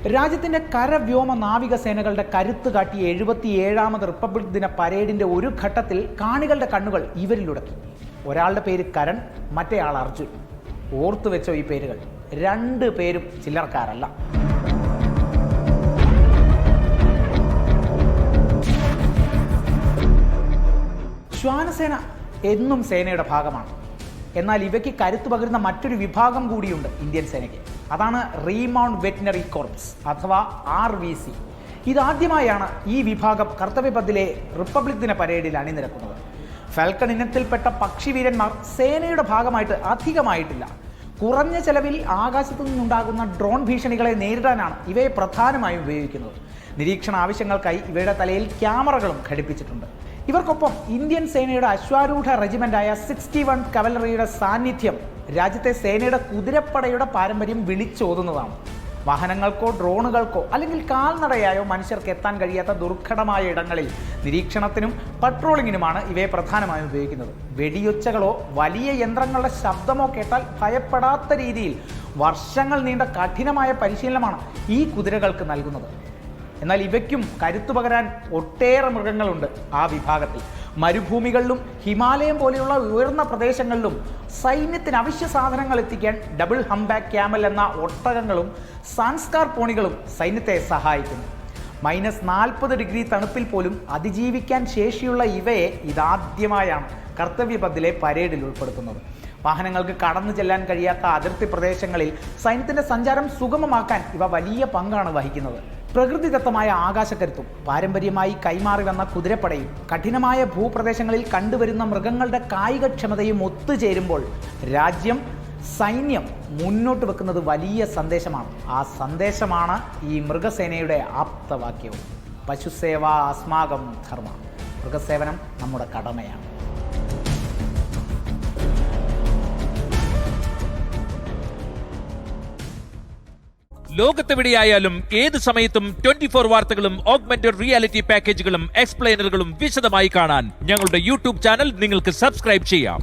രാജ്യത്തിന്റെ കരവ്യോമ നാവിക സേനകളുടെ കരുത്ത് കാട്ടിയ 77ാമത് റിപ്പബ്ലിക് ദിന പരേഡിന്റെ ഒരു ഘട്ടത്തിൽ കാണികളുടെ കണ്ണുകൾ ഇവരിലുടക്കി. ഒരാളുടെ പേര് കരൺ, മറ്റേയാൾ അർജുൻ. ഓർത്തു വെച്ചോ ഈ പേരുകൾ. 2 പേരും ചില്ലറക്കാരല്ല. ശ്വാനസേന എന്നും സേനയുടെ ഭാഗമാണ്. എന്നാൽ ഇവയ്ക്ക് കരുത്ത് പകരുന്ന മറ്റൊരു വിഭാഗം കൂടിയുണ്ട് ഇന്ത്യൻ സേനയ്ക്ക്. അതാണ് റീമൗണ്ട് വെറ്റിനറി കോർപ്സ് അഥവാ RVC. ഇതാദ്യമായാണ് ഈ വിഭാഗം കർത്തവ്യപഥിലെ റിപ്പബ്ലിക് ദിന പരേഡിൽ അണിനിരക്കുന്നത്. ഫാൽക്കൺ ഇനത്തിൽപ്പെട്ട പക്ഷിവീരന്മാർ സേനയുടെ ഭാഗമായിട്ട് അധികമായിട്ടില്ല. കുറഞ്ഞ ചെലവിൽ ആകാശത്തു നിന്നുണ്ടാകുന്ന ഡ്രോൺ ഭീഷണികളെ നേരിടാനാണ് ഇവയെ പ്രധാനമായും ഉപയോഗിക്കുന്നത്. നിരീക്ഷണ ആവശ്യങ്ങൾക്കായി ഇവയുടെ തലയിൽ ക്യാമറകളും ഘടിപ്പിച്ചിട്ടുണ്ട്. ഇവർക്കൊപ്പം ഇന്ത്യൻ സേനയുടെ അശ്വാരൂഢ റെജിമെന്റായ 61 കവലറിയുടെ സാന്നിധ്യം രാജ്യത്തെ സേനയുടെ കുതിരപ്പടയുടെ പാരമ്പര്യം വിളിച്ചോതുന്നതാണ്. വാഹനങ്ങൾക്കോ ഡ്രോണുകൾക്കോ അല്ലെങ്കിൽ കാൽനടയായോ മനുഷ്യർക്ക് എത്താൻ കഴിയാത്ത ദുർഘടമായ ഇടങ്ങളിൽ നിരീക്ഷണത്തിനും പട്രോളിങ്ങിനുമാണ് ഇവയെ പ്രധാനമായും ഉപയോഗിക്കുന്നത്. വെടിയൊച്ചകളോ വലിയ യന്ത്രങ്ങളുടെ ശബ്ദമോ കേട്ടാൽ ഭയപ്പെടാത്ത രീതിയിൽ വർഷങ്ങൾ നീണ്ട കഠിനമായ പരിശീലനമാണ് ഈ കുതിരകൾക്ക് നൽകുന്നത്. എന്നാൽ ഇവയ്ക്കും കരുത്തു പകരാൻ ഒട്ടേറെ മൃഗങ്ങളുണ്ട് ആ വിഭാഗത്തിൽ. മരുഭൂമികളിലും ഹിമാലയം പോലെയുള്ള ഉയർന്ന പ്രദേശങ്ങളിലും സൈന്യത്തിന് അവശ്യ സാധനങ്ങൾ എത്തിക്കാൻ ഡബിൾ ഹംബാക്ക് ക്യാമൽ എന്ന ഒട്ടകങ്ങളും സാൻസ്കാർ പോണികളും സൈന്യത്തെ സഹായിക്കുന്നു. -40 ഡിഗ്രി തണുപ്പിൽ പോലും അതിജീവിക്കാൻ ശേഷിയുള്ള ഇവയെ ഇതാദ്യമായാണ് കർത്തവ്യപഥിലെ പരേഡിൽ ഉൾപ്പെടുത്തുന്നത്. വാഹനങ്ങൾക്ക് കടന്നു ചെല്ലാൻ കഴിയാത്ത അതിർത്തി പ്രദേശങ്ങളിൽ സൈന്യത്തിന്റെ സഞ്ചാരം സുഗമമാക്കാൻ ഇവ വലിയ പങ്കാണ് വഹിക്കുന്നത്. പ്രകൃതിദത്തമായ ആകാശക്കരുത്തും പാരമ്പര്യമായി കൈമാറി വന്ന കുതിരപ്പടയും കഠിനമായ ഭൂപ്രദേശങ്ങളിൽ കണ്ടുവരുന്ന മൃഗങ്ങളുടെ കായികക്ഷമതയും ഒത്തുചേരുമ്പോൾ സൈന്യം മുന്നോട്ട് വെക്കുന്നത് വലിയ സന്ദേശമാണ്. ആ സന്ദേശമാണ് ഈ മൃഗസേനയുടെ ആപ്തവാക്യവും. പശുസേവ അസ്മാകം ധർമ്മ. മൃഗസേവനം നമ്മുടെ കടമയാണ്. ലോകത്തെവിടെയായാലും ഏത് സമയത്തും 24 വാർത്തകളും ഓഗ്മെന്റഡ് റിയാലിറ്റി പാക്കേജുകളും എക്സ്പ്ലെയിനറുകളും വിശദമായി കാണാൻ ഞങ്ങളുടെ യൂട്യൂബ് ചാനൽ നിങ്ങൾക്ക് സബ്സ്ക്രൈബ് ചെയ്യാം.